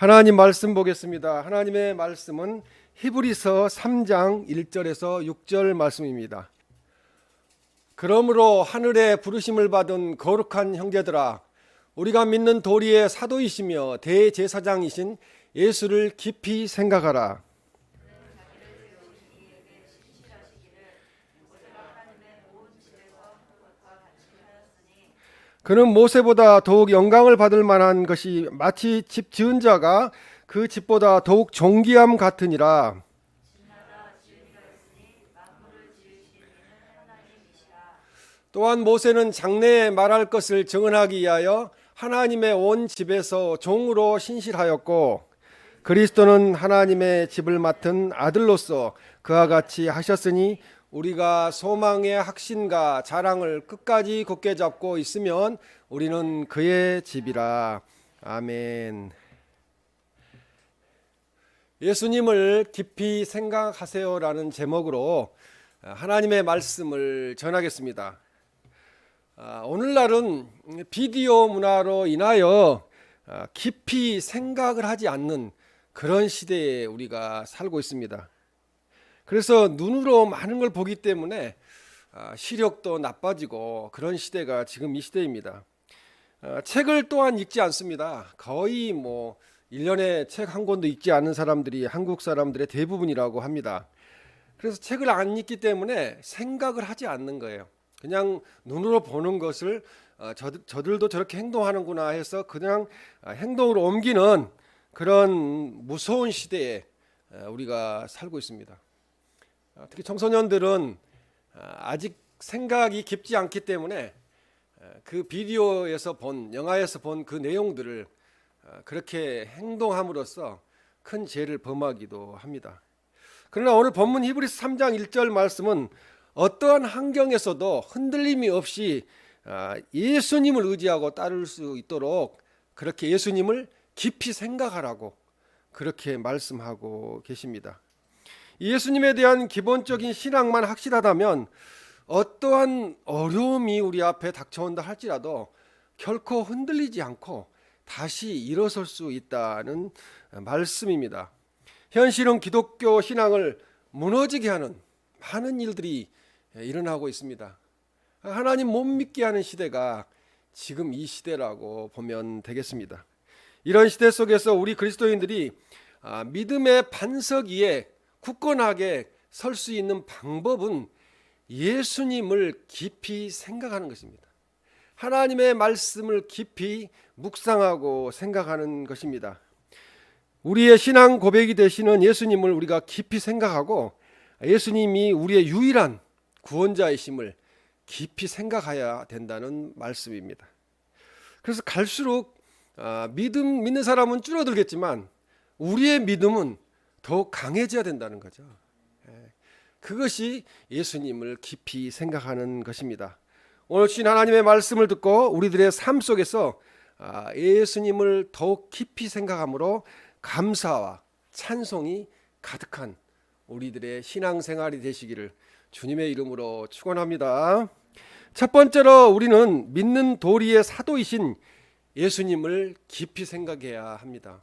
하나님 말씀 보겠습니다. 하나님의 말씀은 히브리서 3장 1절에서 6절 말씀입니다. 그러므로 하늘에 부르심을 받은 거룩한 형제들아, 우리가 믿는 도리의 사도이시며 대제사장이신 예수를 깊이 생각하라. 그는 모세보다 더욱 영광을 받을 만한 것이 마치 집 지은 자가 그 집보다 더욱 존귀함 같으니라. 또한 모세는 장래에 말할 것을 증언하기 위하여 하나님의 온 집에서 종으로 신실하였고, 그리스도는 하나님의 집을 맡은 아들로서 그와 같이 하셨으니 우리가 소망의 확신과 자랑을 끝까지 굳게 잡고 있으면 우리는 그의 집이라. 아멘. 예수님을 깊이 생각하세요라는 제목으로 하나님의 말씀을 전하겠습니다. 오늘날은 비디오 문화로 인하여 깊이 생각을 하지 않는 그런 시대에 우리가 살고 있습니다. 그래서 눈으로 많은 걸 보기 때문에 시력도 나빠지고 그런 시대가 지금 이 시대입니다. 책을 또한 읽지 않습니다. 거의 1년에 책 한 권도 읽지 않는 사람들이 한국 사람들의 대부분이라고 합니다. 그래서 책을 안 읽기 때문에 생각을 하지 않는 거예요. 그냥 눈으로 보는 것을 저들도 저렇게 행동하는구나 해서 그냥 행동으로 옮기는 그런 무서운 시대에 우리가 살고 있습니다. 특히 청소년들은 아직 생각이 깊지 않기 때문에 그 비디오에서 본, 영화에서 본 그 내용들을 그렇게 행동함으로써 큰 죄를 범하기도 합니다. 그러나 오늘 본문 히브리서 3장 1절 말씀은 어떠한 환경에서도 흔들림이 없이 예수님을 의지하고 따를 수 있도록 그렇게 예수님을 깊이 생각하라고 그렇게 말씀하고 계십니다. 예수님에 대한 기본적인 신앙만 확실하다면 어떠한 어려움이 우리 앞에 닥쳐온다 할지라도 결코 흔들리지 않고 다시 일어설 수 있다는 말씀입니다. 현실은 기독교 신앙을 무너지게 하는 많은 일들이 일어나고 있습니다. 하나님 못 믿게 하는 시대가 지금 이 시대라고 보면 되겠습니다. 이런 시대 속에서 우리 그리스도인들이 믿음의 반석 위에 굳건하게 설 수 있는 방법은 예수님을 깊이 생각하는 것입니다. 하나님의 말씀을 깊이 묵상하고 생각하는 것입니다. 우리의 신앙 고백이 되시는 예수님을 우리가 깊이 생각하고 예수님이 우리의 유일한 구원자이심을 깊이 생각해야 된다는 말씀입니다. 그래서 갈수록 믿는 사람은 줄어들겠지만 우리의 믿음은 더욱 강해져야 된다는 거죠. 그것이 예수님을 깊이 생각하는 것입니다. 오늘 주신 하나님의 말씀을 듣고 우리들의 삶 속에서 예수님을 더욱 깊이 생각함으로 감사와 찬송이 가득한 우리들의 신앙생활이 되시기를 주님의 이름으로 축원합니다. 첫 번째로 우리는 믿는 도리의 사도이신 예수님을 깊이 생각해야 합니다.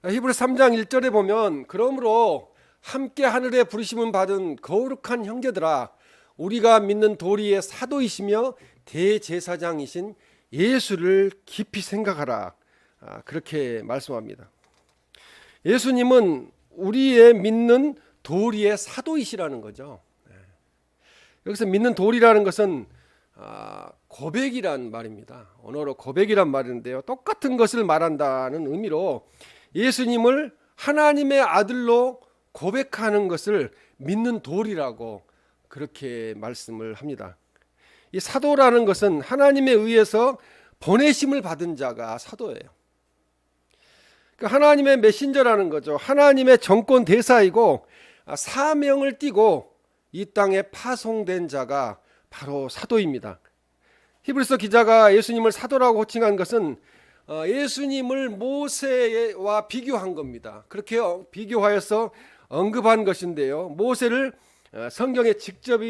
히브리서 3장 1절에 보면 그러므로 함께 하늘에 부르심을 받은 거룩한 형제들아, 우리가 믿는 도리의 사도이시며 대제사장이신 예수를 깊이 생각하라, 그렇게 말씀합니다. 예수님은 우리의 믿는 도리의 사도이시라는 거죠. 여기서 믿는 도리라는 것은 고백이란 말입니다. 언어로 고백이란 말인데요, 똑같은 것을 말한다는 의미로 예수님을 하나님의 아들로 고백하는 것을 믿는 도리라고 그렇게 말씀을 합니다. 이 사도라는 것은 하나님에 의해서 보내심을 받은 자가 사도예요. 하나님의 메신저라는 거죠. 하나님의 정권 대사이고 사명을 띠고 이 땅에 파송된 자가 바로 사도입니다. 히브리서 기자가 예수님을 사도라고 호칭한 것은 예수님을 모세와 비교한 겁니다. 그렇게 비교하여서 언급한 것인데요, 모세를 성경에 직접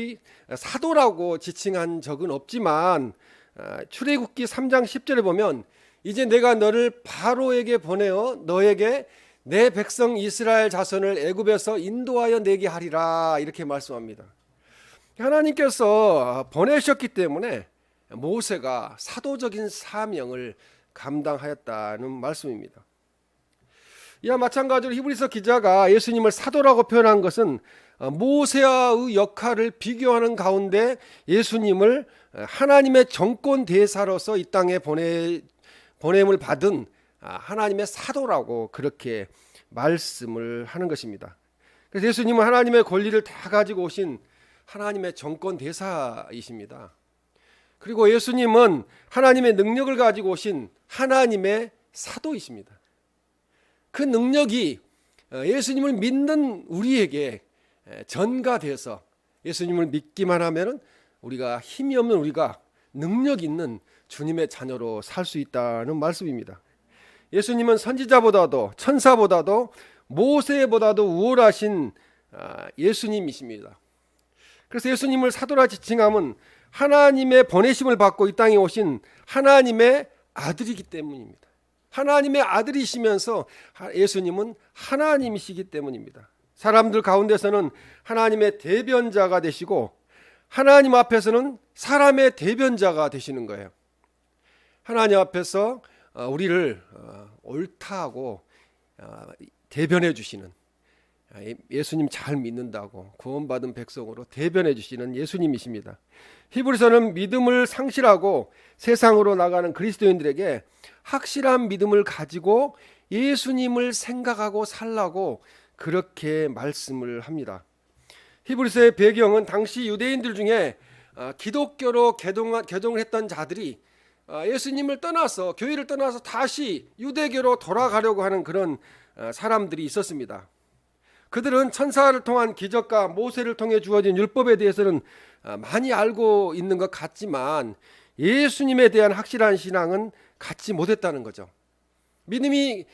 사도라고 지칭한 적은 없지만 출애굽기 3장 10절에 보면 이제 내가 너를 바로에게 보내어 너에게 내 백성 이스라엘 자손을 애굽에서 인도하여 내게 하리라, 이렇게 말씀합니다. 하나님께서 보내셨기 때문에 모세가 사도적인 사명을 감당하였다는 말씀입니다. 이와 마찬가지로 히브리서 기자가 예수님을 사도라고 표현한 것은 모세와의 역할을 비교하는 가운데 예수님을 하나님의 정권 대사로서 이 땅에 보냄을 받은 하나님의 사도라고 그렇게 말씀을 하는 것입니다. 그래서 예수님은 하나님의 권리를 다 가지고 오신 하나님의 정권 대사이십니다. 그리고 예수님은 하나님의 능력을 가지고 오신 하나님의 사도이십니다. 그 능력이 예수님을 믿는 우리에게 전가돼서 예수님을 믿기만 하면 우리가 힘이 없는 우리가 능력 있는 주님의 자녀로 살 수 있다는 말씀입니다. 예수님은 선지자보다도 천사보다도 모세보다도 우월하신 예수님이십니다. 그래서 예수님을 사도라 지칭함은 하나님의 보내심을 받고 이 땅에 오신 하나님의 아들이기 때문입니다. 하나님의 아들이시면서 예수님은 하나님이시기 때문입니다. 사람들 가운데서는 하나님의 대변자가 되시고 하나님 앞에서는 사람의 대변자가 되시는 거예요. 하나님 앞에서 우리를 옳다고 대변해 주시는, 예수님 잘 믿는다고 구원받은 백성으로 대변해 주시는 예수님이십니다. 히브리서는 믿음을 상실하고 세상으로 나가는 그리스도인들에게 확실한 믿음을 가지고 예수님을 생각하고 살라고 그렇게 말씀을 합니다. 히브리서의 배경은 당시 유대인들 중에 기독교로 개종을 했던 자들이 예수님을 떠나서, 교회를 떠나서 다시 유대교로 돌아가려고 하는 그런 사람들이 있었습니다. 그들은 천사를 통한 기적과 모세를 통해 주어진 율법에 대해서는 많이 알고 있는 것 같지만 예수님에 대한 확실한 신앙은 갖지 못했다는 거죠. 믿음이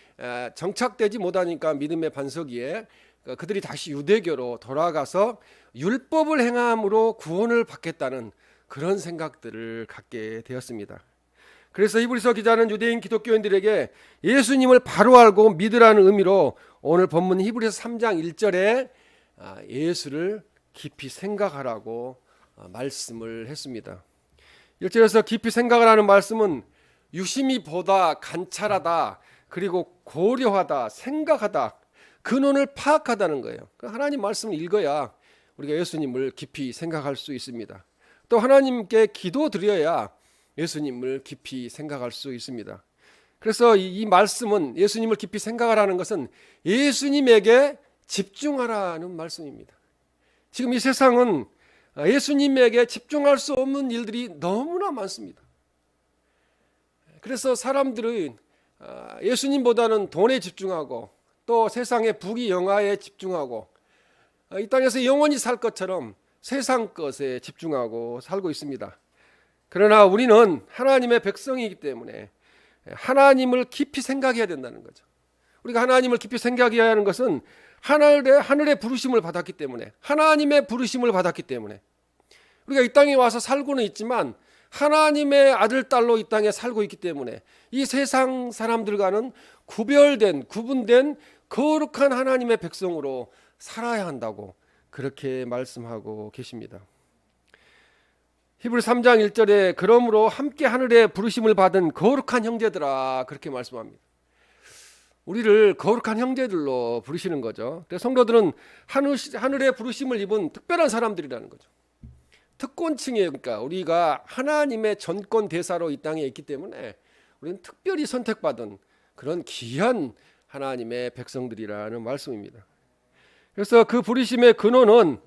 정착되지 못하니까 믿음의 반석 위에 그들이 다시 유대교로 돌아가서 율법을 행함으로 구원을 받겠다는 그런 생각들을 갖게 되었습니다. 그래서 히브리서 기자는 유대인 기독교인들에게 예수님을 바로 알고 믿으라는 의미로 오늘 본문 히브리서 3장 1절에 예수를 깊이 생각하라고 말씀을 했습니다. 1절에서 깊이 생각하라는 말씀은 유심히 보다, 관찰하다, 그리고 고려하다, 생각하다, 근원을 파악하다는 거예요. 하나님 말씀을 읽어야 우리가 예수님을 깊이 생각할 수 있습니다. 또 하나님께 기도드려야 예수님을 깊이 생각할 수 있습니다. 그래서 이 말씀은, 예수님을 깊이 생각하라는 것은 예수님에게 집중하라는 말씀입니다. 지금 이 세상은 예수님에게 집중할 수 없는 일들이 너무나 많습니다. 그래서 사람들은 예수님보다는 돈에 집중하고 또 세상의 부귀 영화에 집중하고 이 땅에서 영원히 살 것처럼 세상 것에 집중하고 살고 있습니다. 그러나 우리는 하나님의 백성이기 때문에 하나님을 깊이 생각해야 된다는 거죠. 우리가 하나님을 깊이 생각해야 하는 것은 하늘의 부르심을 받았기 때문에, 하나님의 부르심을 받았기 때문에 우리가 이 땅에 와서 살고는 있지만 하나님의 아들, 딸로 이 땅에 살고 있기 때문에 이 세상 사람들과는 구분된 거룩한 하나님의 백성으로 살아야 한다고 그렇게 말씀하고 계십니다. 히브리 3장 1절에 그러므로 함께 하늘의 부르심을 받은 거룩한 형제들아, 그렇게 말씀합니다. 우리를 거룩한 형제들로 부르시는 거죠. 성도들은 하늘의 부르심을 입은 특별한 사람들이라는 거죠. 특권층이에요. 그러니까 우리가 하나님의 전권 대사로 이 땅에 있기 때문에 우리는 특별히 선택받은 그런 귀한 하나님의 백성들이라는 말씀입니다. 그래서 그 부르심의 근원은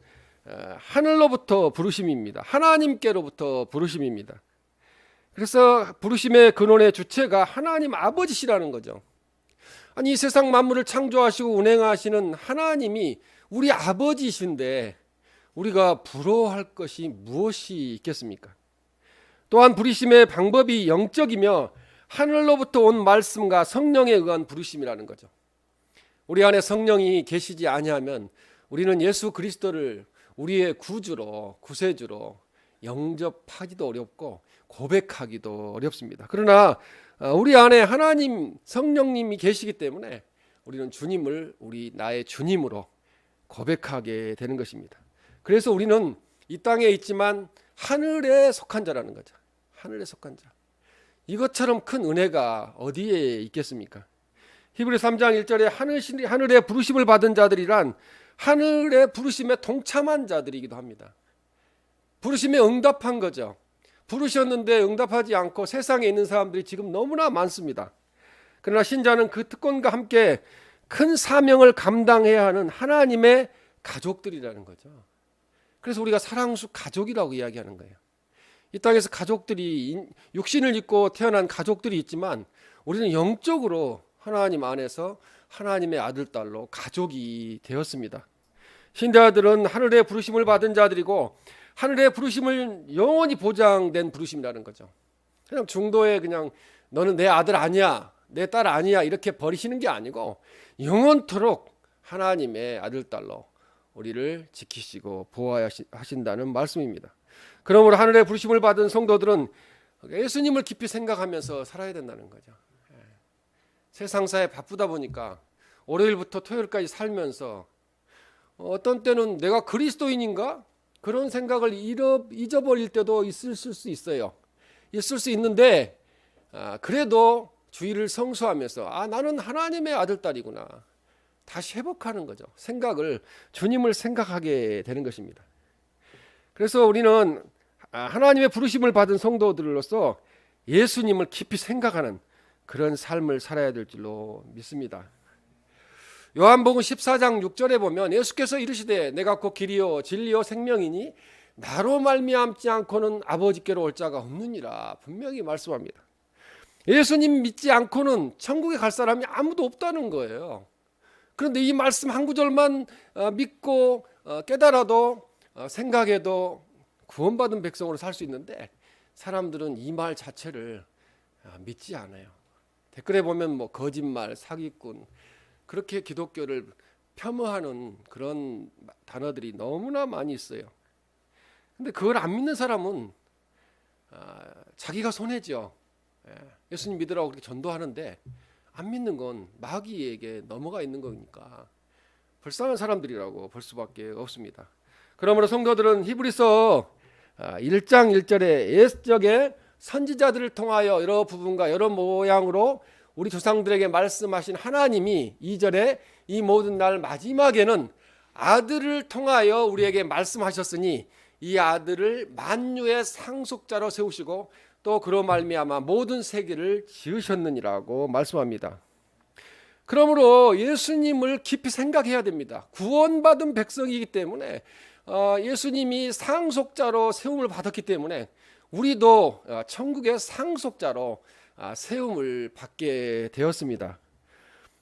하늘로부터 부르심입니다. 하나님께로부터 부르심입니다. 그래서 부르심의 근원의 주체가 하나님 아버지시라는 거죠. 아니, 이 세상 만물을 창조하시고 운행하시는 하나님이 우리 아버지이신데 우리가 부러워할 것이 무엇이 있겠습니까? 또한 부르심의 방법이 영적이며 하늘로부터 온 말씀과 성령에 의한 부르심이라는 거죠. 우리 안에 성령이 계시지 아니하면 우리는 예수 그리스도를 우리의 구주로, 구세주로 영접하기도 어렵고 고백하기도 어렵습니다. 그러나 우리 안에 하나님 성령님이 계시기 때문에 우리는 주님을 나의 주님으로 고백하게 되는 것입니다. 그래서 우리는 이 땅에 있지만 하늘에 속한 자라는 거죠. 하늘에 속한 자. 이것처럼 큰 은혜가 어디에 있겠습니까? 히브리서 3장 1절에 하늘의 부르심을 받은 자들이란 하늘의 부르심에 동참한 자들이기도 합니다. 부르심에 응답한 거죠. 부르셨는데 응답하지 않고 세상에 있는 사람들이 지금 너무나 많습니다. 그러나 신자는 그 특권과 함께 큰 사명을 감당해야 하는 하나님의 가족들이라는 거죠. 그래서 우리가 사랑수 가족이라고 이야기하는 거예요. 이 땅에서 가족들이 육신을 입고 태어난 가족들이 있지만 우리는 영적으로 하나님 안에서 하나님의 아들, 딸로 가족이 되었습니다. 신자들은 하늘의 부르심을 받은 자들이고 하늘의 부르심을 영원히 보장된 부르심이라는 거죠. 그냥 중도에 그냥 너는 내 아들 아니야, 내 딸 아니야 이렇게 버리시는 게 아니고 영원토록 하나님의 아들, 딸로 우리를 지키시고 보호하신다는 말씀입니다. 그러므로 하늘의 부르심을 받은 성도들은 예수님을 깊이 생각하면서 살아야 된다는 거죠. 세상사에 바쁘다 보니까 월요일부터 토요일까지 살면서 어떤 때는 내가 그리스도인인가? 그런 생각을 잊어버릴 때도 있을 수 있어요. 있을 수 있는데 그래도 주의를 성수하면서 나는 하나님의 아들, 딸이구나. 다시 회복하는 거죠. 생각을 주님을 생각하게 되는 것입니다. 그래서 우리는 하나님의 부르심을 받은 성도들로서 예수님을 깊이 생각하는 그런 삶을 살아야 될 줄로 믿습니다. 요한복음 14장 6절에 보면 예수께서 이르시되 내가 곧 길이요 진리요 생명이니 나로 말미암지 않고는 아버지께로 올 자가 없느니라 분명히 말씀합니다. 예수님 믿지 않고는 천국에 갈 사람이 아무도 없다는 거예요. 그런데 이 말씀 한 구절만 믿고 깨달아도 생각해도 구원받은 백성으로 살 수 있는데 사람들은 이 말 자체를 믿지 않아요. 댓글에 보면 거짓말, 사기꾼 그렇게 기독교를 폄하하는 그런 단어들이 너무나 많이 있어요. 근데 그걸 안 믿는 사람은 자기가 손해죠. 예수님 믿으라고 그렇게 전도하는데 안 믿는 건 마귀에게 넘어가 있는 거니까 불쌍한 사람들이라고 볼 수밖에 없습니다. 그러므로 성도들은 히브리서 1장 1절에 옛적에 선지자들을 통하여 여러 부분과 여러 모양으로 우리 조상들에게 말씀하신 하나님이 2절에 이 모든 날 마지막에는 아들을 통하여 우리에게 말씀하셨으니 이 아들을 만유의 상속자로 세우시고 또 그로 말미암아 모든 세계를 지으셨느니라고 말씀합니다. 그러므로 예수님을 깊이 생각해야 됩니다. 구원받은 백성이기 때문에 예수님이 상속자로 세움을 받았기 때문에 우리도 천국의 상속자로 세움을 받게 되었습니다.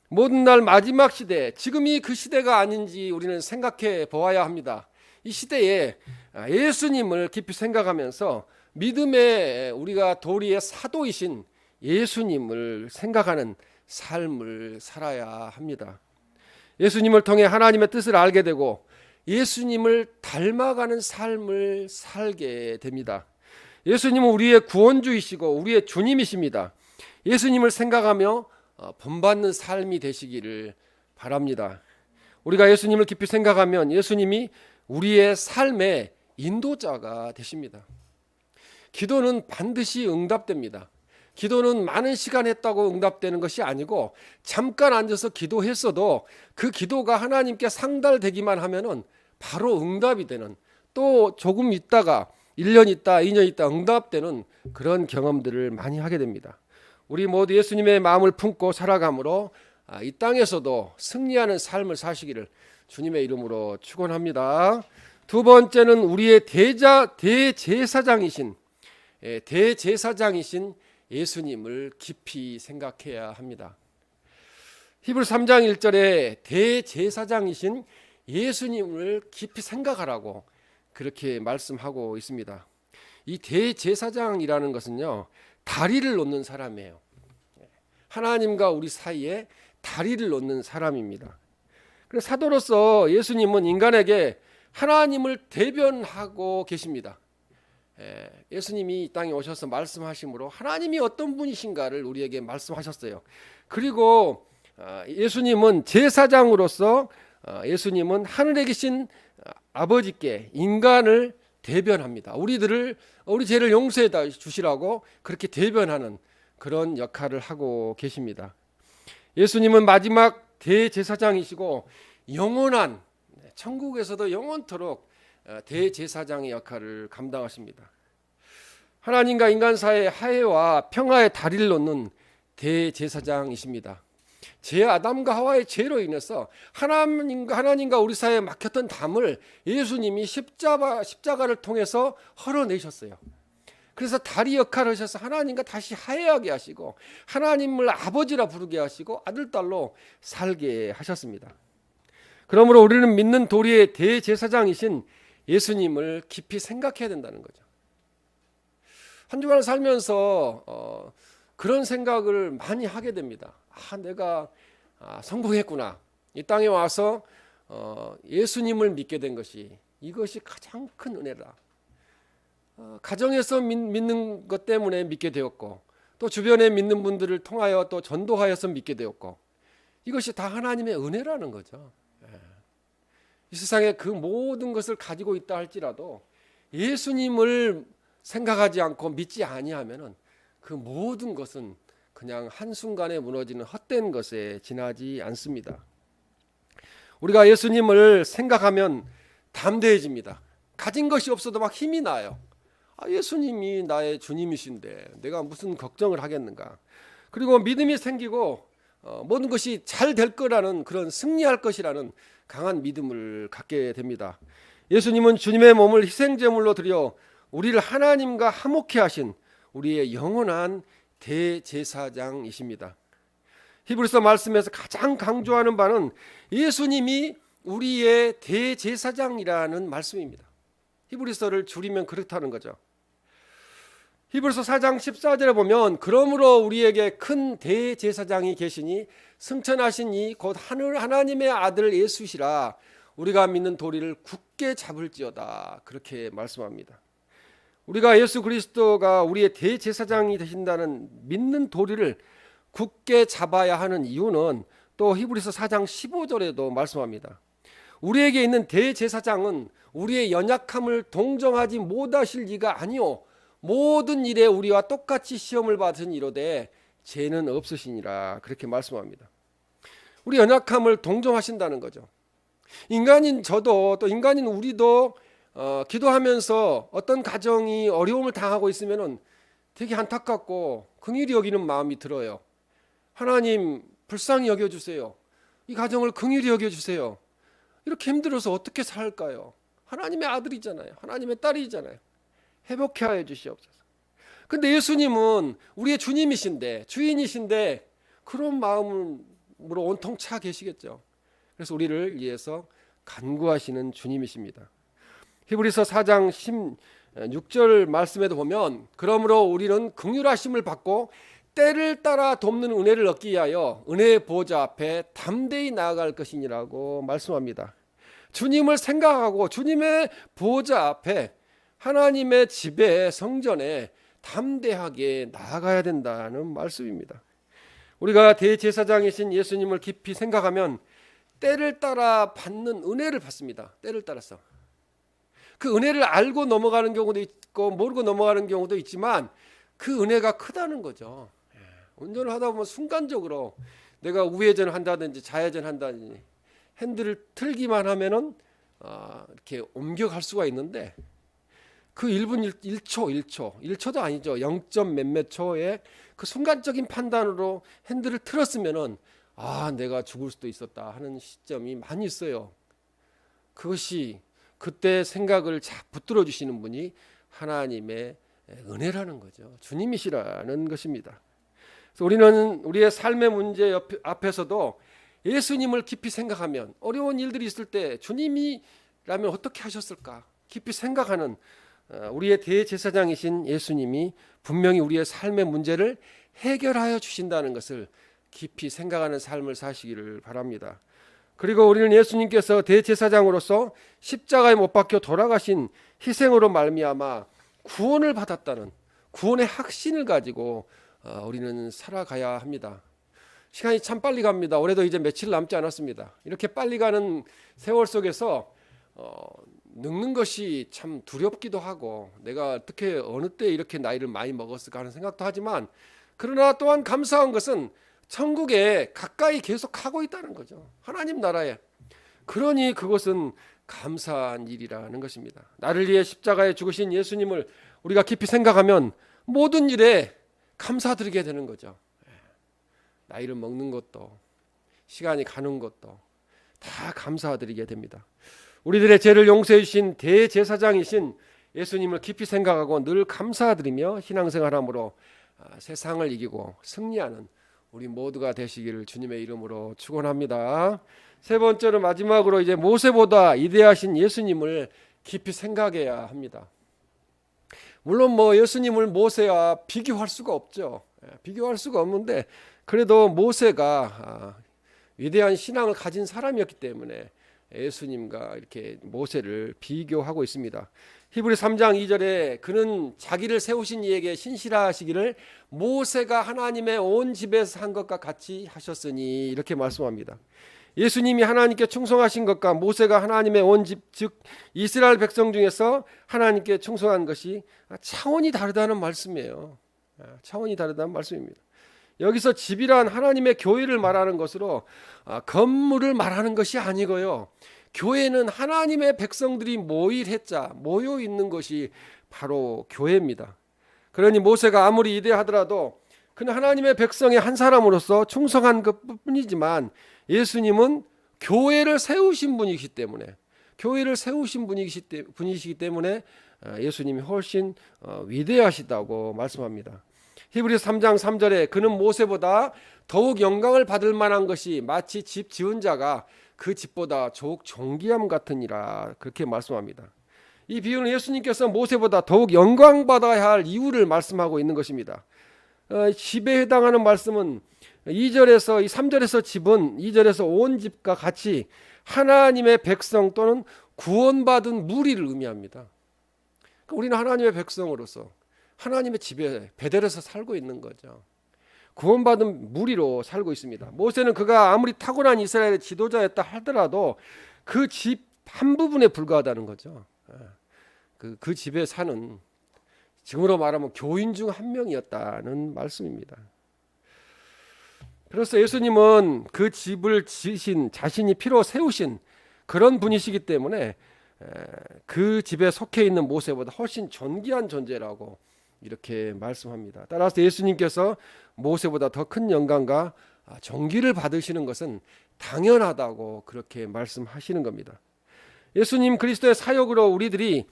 모든 날 마지막 시대, 지금이 그 시대가 아닌지 우리는 생각해 보아야 합니다. 이 시대에 예수님을 깊이 생각하면서 믿음의 우리가 도리의 사도이신 예수님을 생각하는 삶을 살아야 합니다. 예수님을 통해 하나님의 뜻을 알게 되고 예수님을 닮아가는 삶을 살게 됩니다. 예수님은 우리의 구원주이시고 우리의 주님이십니다. 예수님을 생각하며 본받는 삶이 되시기를 바랍니다. 우리가 예수님을 깊이 생각하면 예수님이 우리의 삶의 인도자가 되십니다. 기도는 반드시 응답됩니다. 기도는 많은 시간 했다고 응답되는 것이 아니고 잠깐 앉아서 기도했어도 그 기도가 하나님께 상달되기만 하면은 바로 응답이 되는, 또 조금 있다가 1년 있다 2년 있다 응답되는 그런 경험들을 많이 하게 됩니다. 우리 모두 예수님의 마음을 품고 살아감으로 이 땅에서도 승리하는 삶을 사시기를 주님의 이름으로 축원합니다. 두 번째는 우리의 대제사장이신 예수님을 깊이 생각해야 합니다. 히브리서 3장 1절에 대제사장이신 예수님을 깊이 생각하라고 그렇게 말씀하고 있습니다. 이 대제사장이라는 것은요, 다리를 놓는 사람이에요. 하나님과 우리 사이에 다리를 놓는 사람입니다. 그래서 사도로서 예수님은 인간에게 하나님을 대변하고 계십니다. 예수님이 이 땅에 오셔서 말씀하심으로 하나님이 어떤 분이신가를 우리에게 말씀하셨어요. 그리고 예수님은 제사장으로서 예수님은 하늘에 계신 아버지께 인간을 대변합니다. 우리 죄를 용서해 주시라고 그렇게 대변하는 그런 역할을 하고 계십니다. 예수님은 마지막 대제사장이시고 영원한 천국에서도 영원토록 대제사장의 역할을 감당하십니다. 하나님과 인간 사이의 화해와 평화의 다리를 놓는 대제사장이십니다. 아담과 하와의 죄로 인해서 하나님과 우리 사이에 막혔던 담을 예수님이 십자가를 통해서 헐어내셨어요. 그래서 다리 역할을 하셔서 하나님과 다시 화해하게 하시고 하나님을 아버지라 부르게 하시고 아들 딸로 살게 하셨습니다. 그러므로 우리는 믿는 도리의 대제사장이신 예수님을 깊이 생각해야 된다는 거죠. 한 주간을 살면서 그런 생각을 많이 하게 됩니다. 내가 성공했구나. 이 땅에 와서 예수님을 믿게 된 이것이 가장 큰 은혜다. 가정에서 믿는 것 때문에 믿게 되었고 또 주변에 믿는 분들을 통하여 또 전도하여서 믿게 되었고 이것이 다 하나님의 은혜라는 거죠. 이 세상에 그 모든 것을 가지고 있다 할지라도 예수님을 생각하지 않고 믿지 아니하면은 그 모든 것은 그냥 한순간에 무너지는 헛된 것에 지나지 않습니다. 우리가 예수님을 생각하면 담대해집니다. 가진 것이 없어도 막 힘이 나요. 예수님이 나의 주님이신데 내가 무슨 걱정을 하겠는가. 그리고 믿음이 생기고 모든 것이 잘 될 거라는 그런 승리할 것이라는 강한 믿음을 갖게 됩니다. 예수님은 주님의 몸을 희생제물로 드려 우리를 하나님과 화목케 하신 우리의 영원한 대제사장이십니다. 히브리서 말씀에서 가장 강조하는 바는 예수님이 우리의 대제사장이라는 말씀입니다. 히브리서를 줄이면 그렇다는 거죠. 히브리서 4장 14절에 보면 그러므로 우리에게 큰 대제사장이 계시니 승천하신 이 곧 하나님의 아들 예수시라 우리가 믿는 도리를 굳게 잡을지어다 그렇게 말씀합니다. 우리가 예수 그리스도가 우리의 대제사장이 되신다는 믿는 도리를 굳게 잡아야 하는 이유는 또 히브리서 4장 15절에도 말씀합니다. 우리에게 있는 대제사장은 우리의 연약함을 동정하지 못하실 이가 아니요 모든 일에 우리와 똑같이 시험을 받은 이로되 죄는 없으시니라 그렇게 말씀합니다. 우리 연약함을 동정하신다는 거죠. 인간인 저도 또 인간인 우리도 기도하면서 어떤 가정이 어려움을 당하고 있으면은 되게 안타깝고 긍휼히 여기는 마음이 들어요. 하나님 불쌍히 여겨주세요. 이 가정을 긍휼히 여겨주세요. 이렇게 힘들어서 어떻게 살까요? 하나님의 아들이잖아요. 하나님의 딸이잖아요. 회복해 하여 주시옵소서. 근데 예수님은 우리의 주님이신데 주인이신데 그런 마음으로 온통 차 계시겠죠. 그래서 우리를 위해서 간구하시는 주님이십니다. 히브리서 4장 16절 말씀에도 보면 그러므로 우리는 긍휼하심을 받고 때를 따라 돕는 은혜를 얻기 위하여 은혜의 보좌 앞에 담대히 나아갈 것이니라고 말씀합니다. 주님을 생각하고 주님의 보좌 앞에 하나님의 집에 성전에 담대하게 나아가야 된다는 말씀입니다. 우리가 대제사장이신 예수님을 깊이 생각하면 때를 따라 받는 은혜를 받습니다. 때를 따라서 그 은혜를 알고 넘어가는 경우도 있고 모르고 넘어가는 경우도 있지만 그 은혜가 크다는 거죠. 운전을 하다 보면 순간적으로 내가 우회전을 한다든지 좌회전 한다든지 핸들을 틀기만 하면은 이렇게 옮겨갈 수가 있는데 그 1분 1초도 아니죠. 0. 몇몇 초의 그 순간적인 판단으로 핸들을 틀었으면은 내가 죽을 수도 있었다 하는 시점이 많이 있어요. 그것이 그때 생각을 붙들어 주시는 분이 하나님의 은혜라는 거죠. 주님이시라는 것입니다. 그래서 우리는 우리의 삶의 문제 앞에서도 예수님을 깊이 생각하면 어려운 일들이 있을 때 주님이라면 어떻게 하셨을까 깊이 생각하는 우리의 대제사장이신 예수님이 분명히 우리의 삶의 문제를 해결하여 주신다는 것을 깊이 생각하는 삶을 사시기를 바랍니다. 그리고 우리는 예수님께서 대제사장으로서 십자가에 못 박혀 돌아가신 희생으로 말미암아 구원을 받았다는 구원의 확신을 가지고 우리는 살아가야 합니다. 시간이 참 빨리 갑니다. 올해도 이제 며칠 남지 않았습니다. 이렇게 빨리 가는 세월 속에서 늙는 것이 참 두렵기도 하고, 내가 어떻게 어느 때 이렇게 나이를 많이 먹었을까 하는 생각도 하지만, 그러나 또한 감사한 것은 천국에 가까이 계속 하고 있다는 거죠. 하나님 나라에. 그러니 그것은 감사한 일이라는 것입니다. 나를 위해 십자가에 죽으신 예수님을 우리가 깊이 생각하면 모든 일에 감사드리게 되는 거죠. 나이를 먹는 것도, 시간이 가는 것도 다 감사드리게 됩니다. 우리들의 죄를 용서해 주신 대제사장이신 예수님을 깊이 생각하고 늘 감사드리며 신앙생활함으로 세상을 이기고 승리하는 우리 모두가 되시기를 주님의 이름으로 축원합니다. 세 번째로, 마지막으로 이제 모세보다 위대하신 예수님을 깊이 생각해야 합니다. 물론 예수님을 모세와 비교할 수가 없죠. 비교할 수가 없는데, 그래도 모세가 위대한 신앙을 가진 사람이었기 때문에 예수님과 이렇게 모세를 비교하고 있습니다. 히브리 3장 2절에 그는 자기를 세우신 이에게 신실하시기를 모세가 하나님의 온 집에서 한 것과 같이 하셨으니, 이렇게 말씀합니다. 예수님이 하나님께 충성하신 것과 모세가 하나님의 온 집, 즉 이스라엘 백성 중에서 하나님께 충성한 것이 차원이 다르다는 말씀이에요. 차원이 다르다는 말씀입니다. 여기서 집이란 하나님의 교회를 말하는 것으로 건물을 말하는 것이 아니고요. 교회는 하나님의 백성들이 모여 있는 것이 바로 교회입니다. 그러니 모세가 아무리 위대하더라도 그는 하나님의 백성의 한 사람으로서 충성한 것뿐이지만, 예수님은 교회를 세우신 분이시기 때문에, 분이시기 때문에 예수님이 훨씬 위대하시다고 말씀합니다. 히브리서 3장 3절에 그는 모세보다 더욱 영광을 받을 만한 것이 마치 집 지은 자가 그 집보다 더욱 존귀함 같으니라, 그렇게 말씀합니다. 이 비유는 예수님께서 모세보다 더욱 영광받아야 할 이유를 말씀하고 있는 것입니다. 집에 해당하는 말씀은 2절에서 3절에서 집은 2절에서 온 집과 같이 하나님의 백성 또는 구원받은 무리를 의미합니다. 우리는 하나님의 백성으로서 하나님의 집에 베델에서 살고 있는 거죠. 구원받은 무리로 살고 있습니다. 모세는 그가 아무리 타고난 이스라엘의 지도자였다 하더라도 그 집 한 부분에 불과하다는 거죠. 그 집에 사는, 지금으로 말하면 교인 중 한 명이었다는 말씀입니다. 그래서 예수님은 그 집을 지으신, 자신이 피로 세우신 그런 분이시기 때문에 그 집에 속해 있는 모세보다 훨씬 존귀한 존재라고 이렇게 말씀합니다. 따라서 예수님께서 모세보다 더 큰 영광과 존귀를 받으시는 것은 당연하다고 그렇게 말씀하시는 겁니다. 예수님 그리스도의 사역으로 우리들이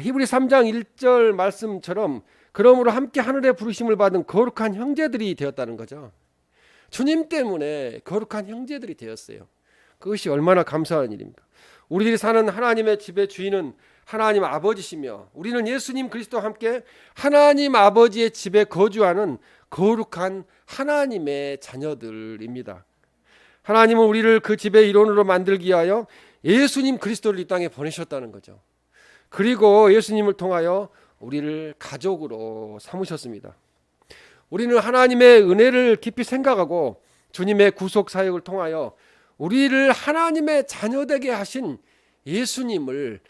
히브리 3장 1절 말씀처럼 그러므로 함께 하늘의 부르심을 받은 거룩한 형제들이 되었다는 거죠. 주님 때문에 거룩한 형제들이 되었어요. 그것이 얼마나 감사한 일입니까? 우리들이 사는 하나님의 집의 주인은 하나님 아버지시며, 우리는 예수님 그리스도와 함께 하나님 아버지의 집에 거주하는 거룩한 하나님의 자녀들입니다. 하나님은 우리를 그 집의 일원으로 만들기 위하여 예수님 그리스도를 이 땅에 보내셨다는 거죠. 그리고 예수님을 통하여 우리를 가족으로 삼으셨습니다. 우리는 하나님의 은혜를 깊이 생각하고 주님의 구속 사역을 통하여 우리를 하나님의 자녀되게 하신 예수님을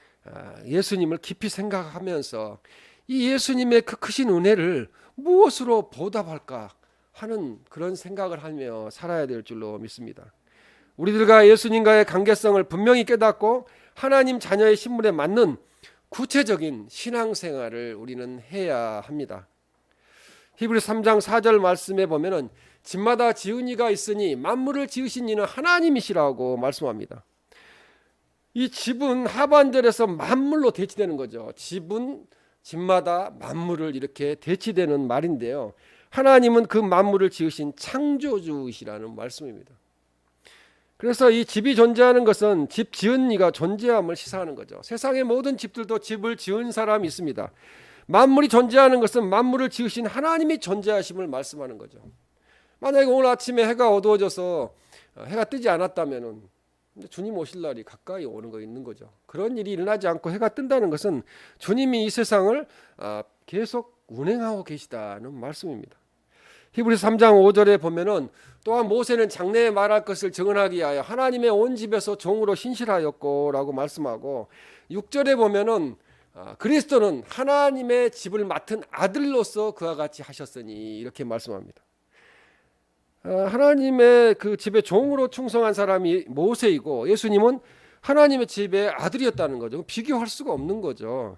깊이 생각하면서 이 예수님의 그 크신 은혜를 무엇으로 보답할까 하는 그런 생각을 하며 살아야 될 줄로 믿습니다. 우리들과 예수님과의 관계성을 분명히 깨닫고 하나님 자녀의 신분에 맞는 구체적인 신앙생활을 우리는 해야 합니다. 히브리 3장 4절 말씀에 보면은 집마다 지은 이가 있으니 만물을 지으신 이는 하나님이시라고 말씀합니다. 이 집은 하반절에서 만물로 대치되는 거죠. 집은 집마다 만물을 이렇게 대치되는 말인데요. 하나님은 그 만물을 지으신 창조주이시라는 말씀입니다. 그래서 이 집이 존재하는 것은 집 지은 이가 존재함을 시사하는 거죠. 세상의 모든 집들도 집을 지은 사람이 있습니다. 만물이 존재하는 것은 만물을 지으신 하나님이 존재하심을 말씀하는 거죠. 만약에 오늘 아침에 해가 어두워져서 해가 뜨지 않았다면은 근데 주님 오실 날이 가까이 오는 거 있는 거죠. 그런 일이 일어나지 않고 해가 뜬다는 것은 주님이 이 세상을 계속 운행하고 계시다는 말씀입니다. 히브리서 3장 5절에 보면은 또한 모세는 장래에 말할 것을 증언하기 위하여 하나님의 온 집에서 종으로 신실하였고라고 말씀하고 6절에 보면은 그리스도는 하나님의 집을 맡은 아들로서 그와 같이 하셨으니 이렇게 말씀합니다. 하나님의 그 집에 종으로 충성한 사람이 모세이고 예수님은 하나님의 집의 아들이었다는 거죠. 비교할 수가 없는 거죠.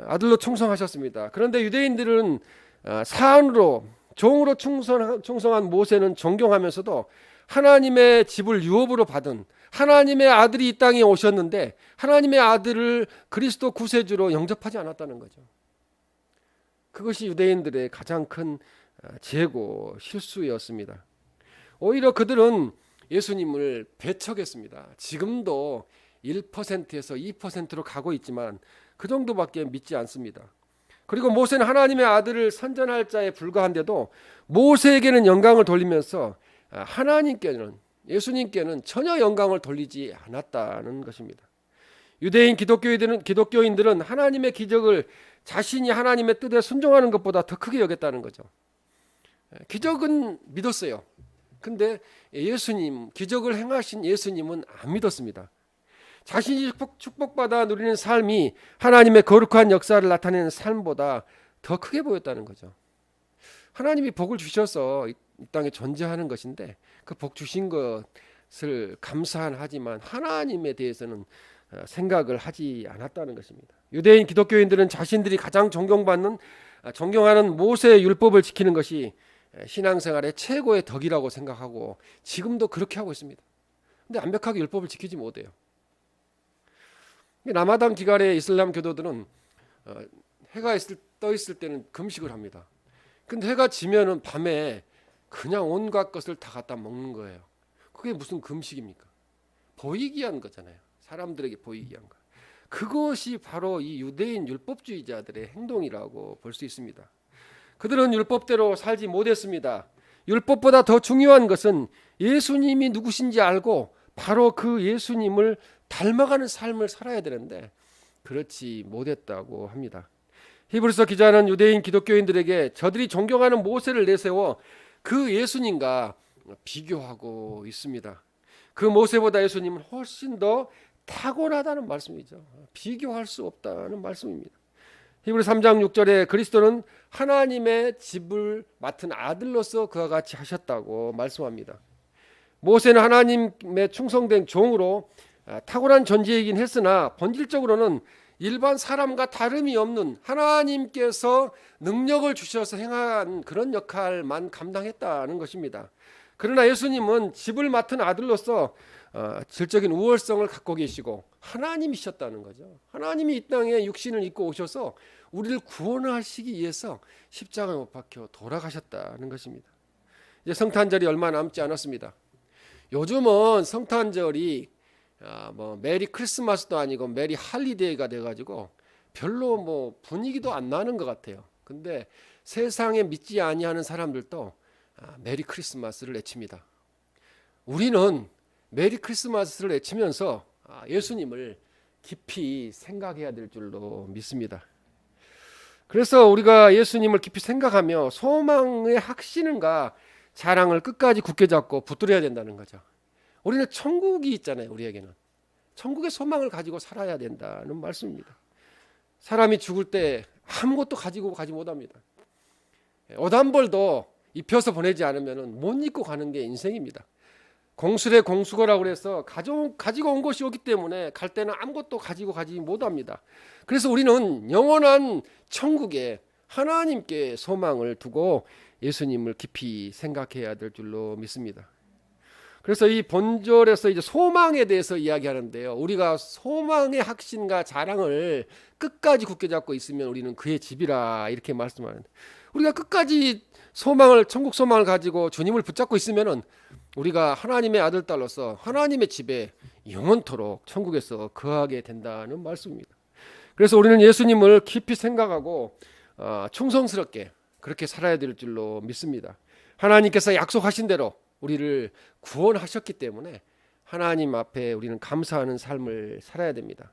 아들로 충성하셨습니다. 그런데 유대인들은 사안으로 종으로 충성한 모세는 존경하면서도 하나님의 집을 유업으로 받은 하나님의 아들이 이 땅에 오셨는데 하나님의 아들을 그리스도 구세주로 영접하지 않았다는 거죠. 그것이 유대인들의 가장 큰 재고 실수였습니다. 오히려 그들은 예수님을 배척했습니다. 지금도 1%에서 2%로 가고 있지만 그 정도밖에 믿지 않습니다. 그리고 모세는 하나님의 아들을 선전할 자에 불과한데도 모세에게는 영광을 돌리면서 하나님께는 예수님께는 전혀 영광을 돌리지 않았다는 것입니다. 유대인 기독교인들은 하나님의 기적을 자신이 하나님의 뜻에 순종하는 것보다 더 크게 여겼다는 거죠. 기적은 믿었어요. 근데 예수님, 기적을 행하신 예수님은 안 믿었습니다. 자신이 축복받아 누리는 삶이 하나님의 거룩한 역사를 나타내는 삶보다 더 크게 보였다는 거죠. 하나님이 복을 주셔서 이 땅에 존재하는 것인데 그 복 주신 것을 감사하지만 하나님에 대해서는 생각을 하지 않았다는 것입니다. 유대인 기독교인들은 자신들이 가장 존경하는 모세의 율법을 지키는 것이 신앙생활의 최고의 덕이라고 생각하고 지금도 그렇게 하고 있습니다. 근데 완벽하게 율법을 지키지 못해요. 라마단 기간에 이슬람 교도들은 해가 떠 있을 때는 금식을 합니다. 근데 해가 지면은 밤에 그냥 온갖 것을 다 갖다 먹는 거예요. 그게 무슨 금식입니까? 보이기 위한 거잖아요. 사람들에게 보이기 위한 거. 그것이 바로 이 유대인 율법주의자들의 행동이라고 볼 수 있습니다. 그들은 율법대로 살지 못했습니다. 율법보다 더 중요한 것은 예수님이 누구신지 알고 바로 그 예수님을 닮아가는 삶을 살아야 되는데 그렇지 못했다고 합니다. 히브리서 기자는 유대인 기독교인들에게 저들이 존경하는 모세를 내세워 그 예수님과 비교하고 있습니다. 그 모세보다 예수님은 훨씬 더 탁월하다는 말씀이죠. 비교할 수 없다는 말씀입니다. 히브리서 3장 6절에 그리스도는 하나님의 집을 맡은 아들로서 그와 같이 하셨다고 말씀합니다. 모세는 하나님의 충성된 종으로 탁월한 존재이긴 했으나 본질적으로는 일반 사람과 다름이 없는 하나님께서 능력을 주셔서 행한 그런 역할만 감당했다는 것입니다. 그러나 예수님은 집을 맡은 아들로서 질적인 우월성을 갖고 계시고 하나님이셨다는 거죠. 하나님이 이 땅에 육신을 입고 오셔서 우리를 구원하시기 위해서 십자가에 못 박혀 돌아가셨다는 것입니다. 이제 성탄절이 얼마 남지 않았습니다. 요즘은 성탄절이 메리 크리스마스도 아니고 메리 할리데이가 돼가지고 별로 분위기도 안 나는 것 같아요. 근데 세상에 믿지 아니하는 사람들도 메리 크리스마스를 외칩니다. 우리는 메리 크리스마스를 외치면서 예수님을 깊이 생각해야 될 줄로 믿습니다. 그래서 우리가 예수님을 깊이 생각하며 소망의 확신과 자랑을 끝까지 굳게 잡고 붙들어야 된다는 거죠. 우리는 천국이 있잖아요. 우리에게는 천국의 소망을 가지고 살아야 된다는 말씀입니다. 사람이 죽을 때 아무것도 가지고 가지 못합니다. 옷 한 벌도 입혀서 보내지 않으면 못 입고 가는 게 인생입니다. 공술의 공수거라고 그래서 가지고 온 것이 오기 때문에 갈 때는 아무것도 가지고 가지 못합니다. 그래서 우리는 영원한 천국에 하나님께 소망을 두고 예수님을 깊이 생각해야 될 줄로 믿습니다. 그래서 이 본절에서 이제 소망에 대해서 이야기하는데요. 우리가 소망의 확신과 자랑을 끝까지 굳게 잡고 있으면 우리는 그의 집이라 이렇게 말씀하는데 우리가 끝까지 천국 소망을 가지고 주님을 붙잡고 있으면은 우리가 하나님의 아들 딸로서 하나님의 집에 영원토록 천국에서 거하게 된다는 말씀입니다. 그래서 우리는 예수님을 깊이 생각하고 충성스럽게 그렇게 살아야 될 줄로 믿습니다. 하나님께서 약속하신 대로 우리를 구원하셨기 때문에 하나님 앞에 우리는 감사하는 삶을 살아야 됩니다.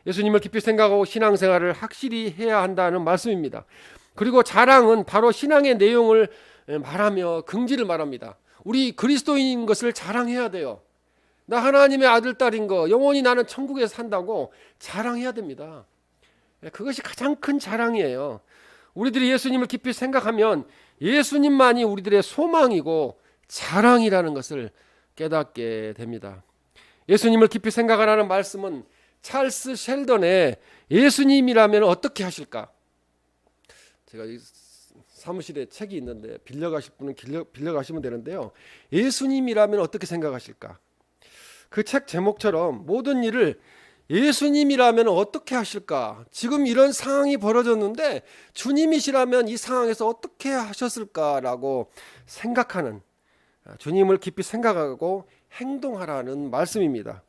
예수님을 깊이 생각하고 신앙생활을 확실히 해야 한다는 말씀입니다. 그리고 자랑은 바로 신앙의 내용을 말하며 긍지를 말합니다. 우리 그리스도인인 것을 자랑해야 돼요. 나 하나님의 아들, 딸인 거, 영원히 나는 천국에서 산다고 자랑해야 됩니다. 그것이 가장 큰 자랑이에요. 우리들이 예수님을 깊이 생각하면 예수님만이 우리들의 소망이고 자랑이라는 것을 깨닫게 됩니다. 예수님을 깊이 생각하라는 말씀은 찰스 셸던의 예수님이라면 어떻게 하실까? 제가 이 사무실에 책이 있는데 빌려가실 분은 빌려가시면 되는데요. 예수님이라면 어떻게 생각하실까? 그 책 제목처럼 모든 일을 예수님이라면 어떻게 하실까? 지금 이런 상황이 벌어졌는데 주님이시라면 이 상황에서 어떻게 하셨을까라고 생각하는, 주님을 깊이 생각하고 행동하라는 말씀입니다.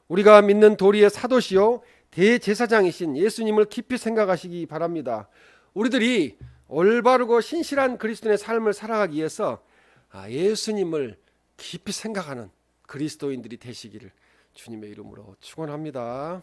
우리가 믿는 도리의 사도시요 대제사장이신 예수님을 깊이 생각하시기 바랍니다. 우리들이 올바르고 신실한 그리스도인의 삶을 살아가기 위해서 예수님을 깊이 생각하는 그리스도인들이 되시기를 주님의 이름으로 축원합니다.